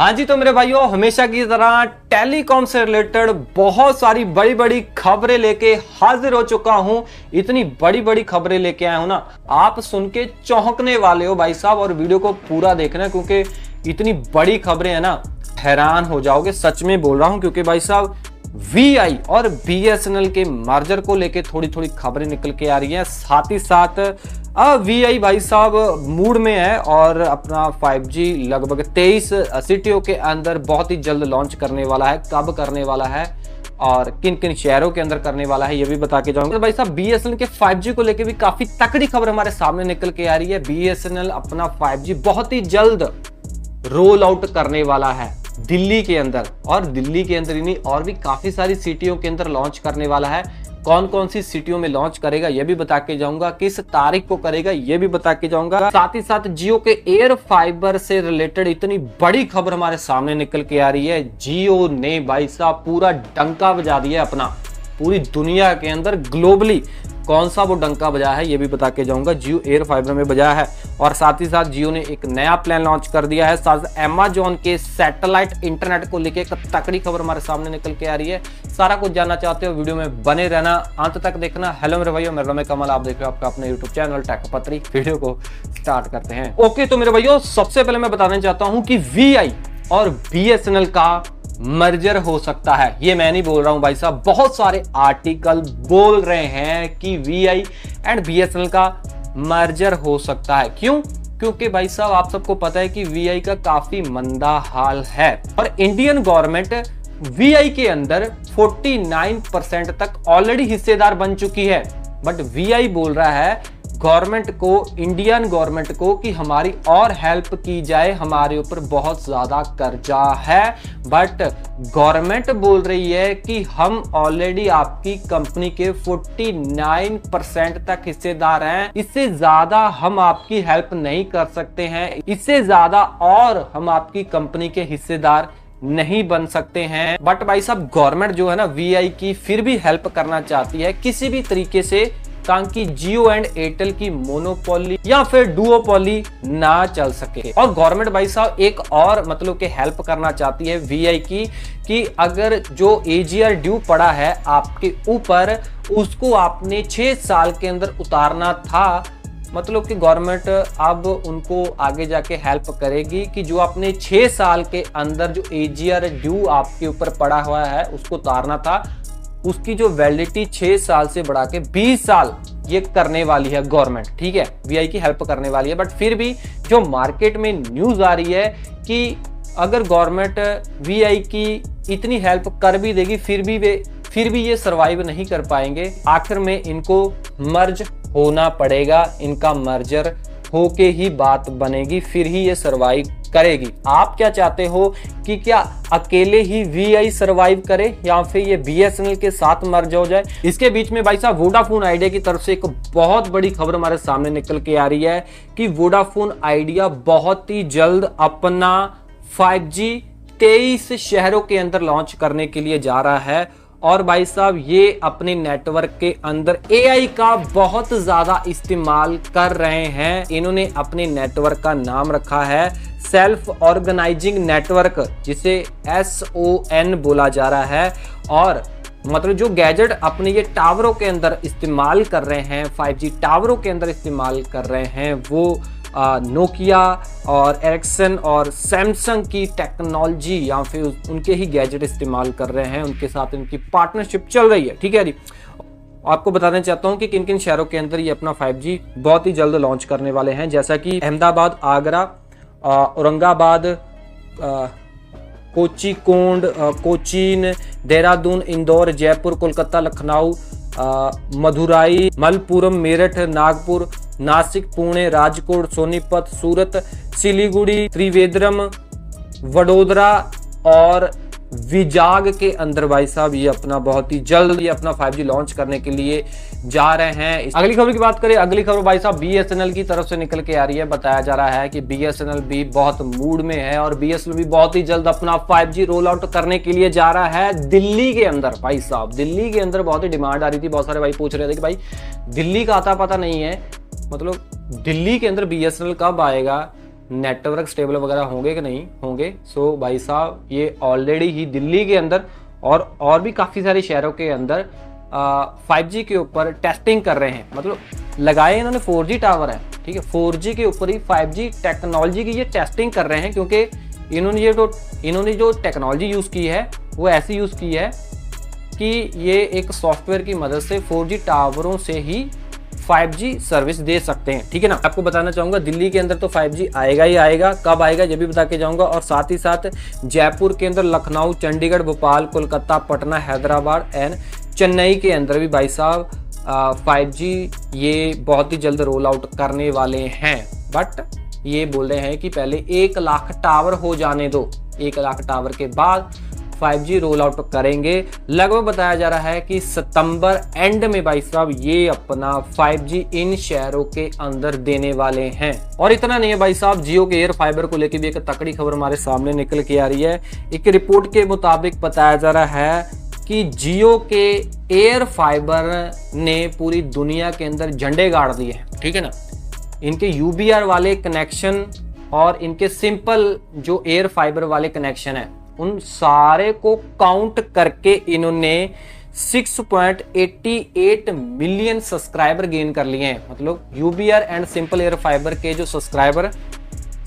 हाँ जी, तो मेरे भाइयों हमेशा की तरह टेलीकॉम से रिलेटेड बहुत सारी बड़ी बड़ी खबरें लेके हाजिर हो चुका हूं। इतनी बड़ी बड़ी खबरें लेके आया हूं ना, आप सुन के चौंकने वाले हो भाई साहब। और वीडियो को पूरा देखना क्योंकि इतनी बड़ी खबरें हैं ना, हैरान हो जाओगे। सच में बोल रहा हूं क्योंकि भाई साहब वीआई और बीएसएनएल के मर्जर को लेके थोड़ी थोड़ी खबरें निकल के आ रही हैं। साथ ही साथ वीआई भाई साहब मूड में है और अपना 5G लगभग 23 सिटियों के अंदर बहुत ही जल्द लॉन्च करने वाला है। कब करने वाला है और किन किन शहरों के अंदर करने वाला है ये भी बता के जाऊंगा। तो भाई साहब बीएसएनएल के 5G को लेके भी काफी तकड़ी खबर हमारे सामने निकल के आ रही है। बीएसएनएल अपना 5G बहुत ही जल्द रोल आउट करने वाला है दिल्ली के अंदर, और दिल्ली के अंदर ही नहीं और भी काफी सारी सिटियों के अंदर लॉन्च करने वाला है। कौन कौन सी सिटियों में लॉन्च करेगा ये भी बता के जाऊंगा, किस तारीख को करेगा ये भी बता के जाऊंगा। साथ ही साथ जियो के एयर फाइबर से रिलेटेड इतनी बड़ी खबर हमारे सामने निकल के आ रही है। जियो ने भाई साहब पूरा डंका बजा दिया अपना, पूरी दुनिया के अंदर ग्लोबली। कौन सा वो डंका बजाया है ये भी बता के जाऊंगा। जियो एयर फाइबर में बजाया है। और साथ ही साथ जियो ने एक नया प्लान लॉन्च कर दिया है। साथ अमेज़न के सैटेलाइट इंटरनेट को लेकर एक तकड़ी खबर हमारे सामने निकल के आ रही है। सारा कुछ जानना चाहते हो वीडियो में बने रहना, अंत तक देखना। हेलो मेरे भाइयों, मेरा नाम है कमल, आप देख रहे हो आपका अपने यूट्यूब चैनल टेक पत्री। वीडियो को स्टार्ट करते हैं। ओके, तो मेरे भाइयों सबसे पहले मैं बताना चाहता हूं कि वीआई और बीएसएनएल का मर्जर हो सकता है। ये मैं नहीं बोल रहा हूं भाई साहब, बहुत सारे आर्टिकल बोल रहे हैं कि वीआई एंड बीएसएनएल का मर्जर हो सकता है। क्यों? क्योंकि भाई साहब आप सबको पता है कि वीआई का काफी मंदा हाल है और इंडियन गवर्नमेंट वीआई के अंदर 49% तक ऑलरेडी हिस्सेदार बन चुकी है। बट वीआई बोल रहा है गवर्नमेंट को, इंडियन गवर्नमेंट को, कि हमारी और हेल्प की जाए, हमारे ऊपर बहुत ज्यादा कर्जा है। बट गवर्नमेंट बोल रही है कि हम ऑलरेडी आपकी कंपनी के 49% तक हिस्सेदार हैं, इससे ज्यादा हम आपकी हेल्प नहीं कर सकते हैं, इससे ज्यादा और हम आपकी कंपनी के हिस्सेदार नहीं बन सकते हैं। बट भाई साहब गवर्नमेंट जो है ना वीआई की फिर भी हेल्प करना चाहती है किसी भी तरीके से, ताकि जियो एंड एयरटेल की मोनोपोली या फिर डुओपोली ना चल सके। और गवर्नमेंट भाई साहब एक और मतलब के हेल्प करना चाहती है वीआई की, कि अगर जो एजीआर ड्यू पड़ा है आपके ऊपर, उसको आपने 6 साल के अंदर उतारना था। मतलब कि गवर्नमेंट अब उनको आगे जाके हेल्प करेगी कि जो आपने 6 साल के अंदर जो एजीआर ड्यू आपके ऊपर पड़ा हुआ है उसको उतारना था, उसकी जो वैलिडिटी 6 साल से बढ़ा के 20 साल ये करने वाली है गवर्नमेंट। ठीक है, वीआई की हेल्प करने वाली है। बट फिर भी जो मार्केट में न्यूज आ रही है कि अगर गवर्नमेंट वीआई की इतनी हेल्प कर भी देगी फिर भी ये सरवाइव नहीं कर पाएंगे। आखिर में इनको मर्ज होना पड़ेगा, इनका मर्जर होके ही बात बनेगी, फिर ही ये सरवाइव करेगी। आप क्या चाहते हो कि क्या अकेले ही वीआई सरवाइव करे या फिर ये बीएसएनएल के साथ मर्ज हो जाए? इसके बीच में भाई साहब वोडाफोन आइडिया की तरफ से एक बहुत बड़ी खबर हमारे सामने निकल के आ रही है कि वोडाफोन आइडिया बहुत ही जल्द अपना 5G 23 शहरों के अंदर लॉन्च करने के लिए जा रहा है। और भाई साहब ये अपने नेटवर्क के अंदर एआई का बहुत ज्यादा इस्तेमाल कर रहे हैं। इन्होंने अपने नेटवर्क का नाम रखा है सेल्फ ऑर्गेनाइजिंग नेटवर्क, जिसे SON बोला जा रहा है। और मतलब जो गैजेट अपने ये टावरों के अंदर इस्तेमाल कर रहे हैं, 5G टावरों के अंदर इस्तेमाल कर रहे हैं, वो नोकिया और एरिक्सन और सैमसंग की टेक्नोलॉजी या फिर उनके ही गैजेट इस्तेमाल कर रहे हैं। उनके साथ इनकी पार्टनरशिप चल रही है। ठीक है जी, आपको बताना चाहता हूं कि किन किन शहरों के अंदर ये अपना 5G बहुत ही जल्द लॉन्च करने वाले हैं, जैसा कि अहमदाबाद, आगरा, औरंगाबाद, कोचीन, देहरादून, इंदौर, जयपुर, कोलकाता, लखनऊ, मदुराई, मलपुरम, मेरठ, नागपुर, नासिक, पुणे, राजकोट, सोनीपत, सूरत, सिलीगुड़ी, त्रिवेंद्रम, वडोदरा और विजाग के अंदर भाई साहब ये अपना बहुत ही जल्द ये अपना 5G लॉन्च करने के लिए जा रहे हैं। अगली खबर की बात करें, अगली खबर भाई साहब बीएसएनएल की तरफ से निकल के आ रही है। बताया जा रहा है कि बीएसएनएल भी बहुत मूड में है और बीएसएनएल भी बहुत ही जल्द अपना 5G रोल आउट करने के लिए जा रहा है दिल्ली के अंदर। भाई साहब दिल्ली के अंदर बहुत ही डिमांड आ रही थी, बहुत सारे भाई पूछ रहे थे कि भाई दिल्ली का आता पता नहीं है, मतलब दिल्ली के अंदर बीएसएनएल कब आएगा, नेटवर्क स्टेबल वगैरह होंगे कि नहीं होंगे। सो भाई साहब ये ऑलरेडी ही दिल्ली के अंदर और भी काफ़ी सारे शहरों के अंदर 5G के ऊपर टेस्टिंग कर रहे हैं। मतलब लगाए इन्होंने 4G टावर है, ठीक है, 4G के ऊपर ही 5G टेक्नोलॉजी की ये टेस्टिंग कर रहे हैं, क्योंकि इन्होंने जो टेक्नोलॉजी यूज़ की है वो ऐसी यूज़ की है कि ये एक सॉफ्टवेयर की मदद से 4G टावरों से ही 5G सर्विस दे सकते हैं, ठीक है ना। आपको बताना चाहूँगा दिल्ली के अंदर तो 5G आएगा ही आएगा, कब आएगा ये भी बता के जाऊँगा। और साथ ही साथ जयपुर के अंदर, लखनऊ, चंडीगढ़, भोपाल, कोलकाता, पटना, हैदराबाद एंड चेन्नई के अंदर भी भाई साहब 5G ये बहुत ही जल्द रोल आउट करने वाले हैं। बट ये बोल रहे हैं कि पहले 1 लाख टावर हो जाने दो, 1 लाख टावर के बाद 5G रोल आउट करेंगे। लगभग बताया जा रहा है कि सितंबर एंड में भाई साहब ये अपना 5G इन शहरों के अंदर देने वाले हैं। और इतना नहीं है भाई साहब, जियो के एयर फाइबर को लेकर भी एक तकड़ी खबर हमारे सामने निकल के आ रही है। एक रिपोर्ट के मुताबिक बताया जा रहा है कि जियो के एयर फाइबर ने पूरी दुनिया के अंदर झंडे गाड़ दिए हैं, ठीक है ना। इनके UBR वाले कनेक्शन और इनके सिंपल जो एयर फाइबर वाले कनेक्शन है उन सारे को काउंट करके इन्होंने 6.88 मिलियन सब्सक्राइबर गेन कर लिए हैं। मतलब UBR and simple air fibre के जो सब्सक्राइबर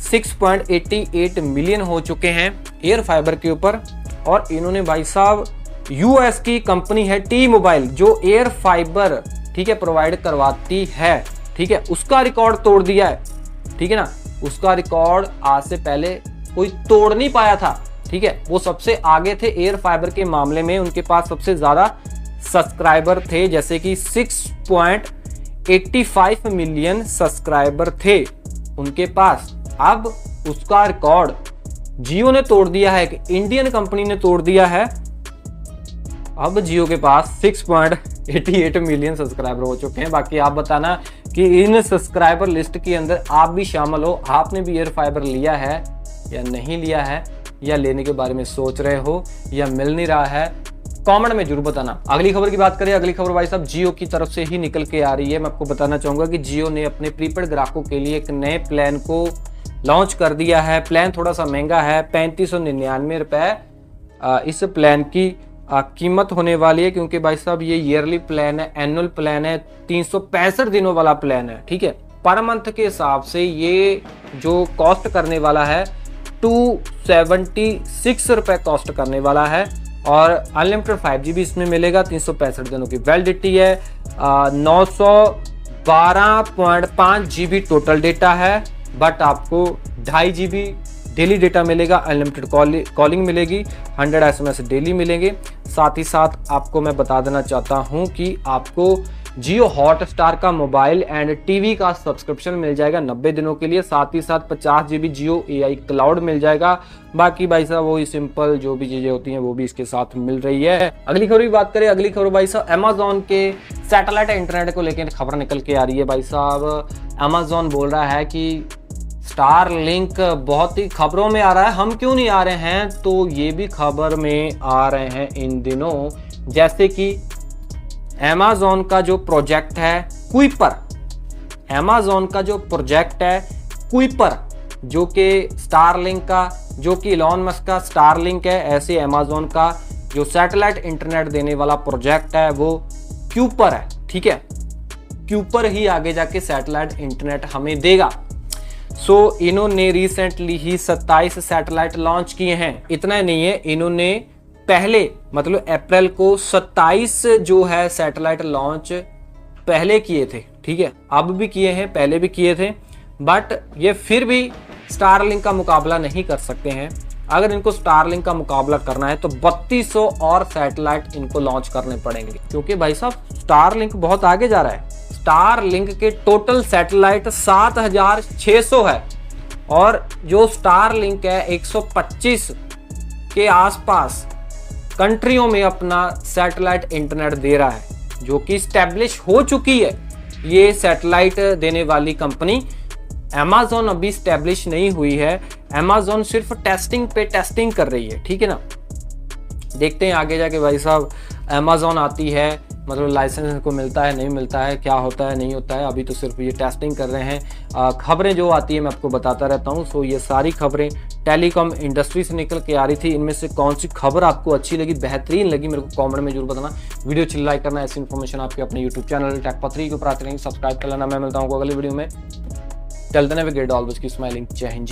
6.88 मिलियन हो चुके हैं एयर फाइबर के ऊपर। और इन्होंने भाई साहब US की कंपनी है T-Mobile जो एयर फाइबर, ठीक है, प्रोवाइड करवाती है, ठीक है, उसका रिकॉर्ड तोड़ दिया है, ठीक है ना। उसका रिकॉर्ड आज से पहले कोई तोड़ नहीं पाया था, ठीक है। वो सबसे आगे थे एयर फाइबर के मामले में, उनके पास सबसे ज्यादा सब्सक्राइबर थे, जैसे कि 6.85 मिलियन सब्सक्राइबर थे उनके पास। अब उसका रिकॉर्ड जियो ने तोड़ दिया है, कि इंडियन कंपनी ने तोड़ दिया है। अब जियो के पास 6.88 मिलियन सब्सक्राइबर हो चुके हैं। बाकी आप बताना कि इन सब्सक्राइबर लिस्ट के अंदर आप भी शामिल हो, आपने भी एयर फाइबर लिया है या नहीं लिया है, या लेने के बारे में सोच रहे हो या मिल नहीं रहा है, कमेंट में जरूर बताना। अगली खबर की बात करें, अगली खबर भाई साहब जियो की तरफ से ही निकल के आ रही है। मैं आपको बताना चाहूंगा कि जियो ने अपने प्रीपेड ग्राहकों के लिए एक नए प्लान को लॉन्च कर दिया है। प्लान थोड़ा सा महंगा है, 3599 रुपए इस प्लान की कीमत होने वाली है, क्योंकि भाई साहब ये ईयरली प्लान है, एनुअल प्लान है, 365 दिनों वाला प्लान है, ठीक है। पर मंथ के हिसाब से ये जो कॉस्ट करने वाला है 276 रुपए कॉस्ट करने वाला है। और अनलिमिटेड 5G भी इसमें मिलेगा, 365 दिनों की वैलिडिटी है, 912.5 GB टोटल डेटा है। बट आपको 2.5 GB डेली डेटा मिलेगा, अनलिमिटेड कॉलिंग मिलेगी, 100 SMS डेली मिलेंगे। साथ ही साथ आपको मैं बता देना चाहता हूं कि आपको जियो हॉटस्टार का मोबाइल एंड टीवी का सब्सक्रिप्शन मिल जाएगा 90 दिनों के लिए। साथ ही साथ 50 GB जियो AI क्लाउड मिल जाएगा। बाकी भाई साहब वही सिंपल जो भी चीजें होती हैं वो भी इसके साथ मिल रही है। अगली खबर की बात करें, अगली खबर भाई साहब अमेजोन के सैटेलाइट इंटरनेट को लेकर खबर निकल के आ रही है। भाई साहब अमेजोन बोल रहा है कि स्टार लिंक बहुत ही खबरों में आ रहा है, हम क्यों नहीं आ रहे हैं, तो ये भी खबर में आ रहे हैं इन दिनों। जैसे कि अमेजोन का जो प्रोजेक्ट है कुइपर, अमेजोन का जो प्रोजेक्ट है कुइपर, जो कि स्टारलिंक का, जो कि इलॉन मस्क का स्टारलिंक है, ऐसे अमेजोन का जो सैटेलाइट इंटरनेट देने वाला प्रोजेक्ट है वो क्यूपर है, ठीक है। क्यूपर ही आगे जाके सैटेलाइट इंटरनेट हमें देगा। सो इन्होंने रिसेंटली ही 27 सैटेलाइट लॉन्च किए हैं। इतना नहीं है, इन्होंने पहले मतलब अप्रैल को 27 जो है सैटेलाइट लॉन्च पहले किए थे, ठीक है, अब भी किए हैं, पहले भी किए थे। बट ये फिर भी स्टारलिंक का मुकाबला नहीं कर सकते हैं। अगर इनको स्टारलिंक का मुकाबला करना है तो 3200 और सैटेलाइट इनको लॉन्च करने पड़ेंगे, क्योंकि भाई साहब स्टारलिंक बहुत आगे जा रहा है। स्टारलिंक के टोटल सैटेलाइट 7600 है और जो स्टारलिंक है 125 के आसपास कंट्रियों में अपना सैटेलाइट इंटरनेट दे रहा है, जो कि स्टैब्लिश हो चुकी है। ये सैटेलाइट देने वाली कंपनी अमेजोन अभी स्टैब्लिश नहीं हुई है, अमेजोन सिर्फ टेस्टिंग पे टेस्टिंग कर रही है, ठीक है ना। देखते हैं आगे जाके भाई साहब अमेजोन आती है मतलब लाइसेंस को मिलता है नहीं मिलता है, क्या होता है नहीं होता है, अभी तो सिर्फ ये टेस्टिंग कर रहे हैं। खबरें जो आती है मैं आपको बताता रहता हूँ। सो ये सारी खबरें टेलीकॉम इंडस्ट्री से निकल के आ रही थी। इनमें से कौन सी खबर आपको अच्छी लगी, बेहतरीन लगी, मेरे को कमेंट में जरूर बताना। वीडियो अच्छी लाइक करना, ऐसी इन्फॉर्मेशन आपके अपने यूट्यूब चैनल टेकपत्री के ऊपर आते रहेंगे, सब्सक्राइब कर लेना। मैं मिलता हूँ अगली वीडियो में। Tell the navigator always keep smiling. जय हिंद।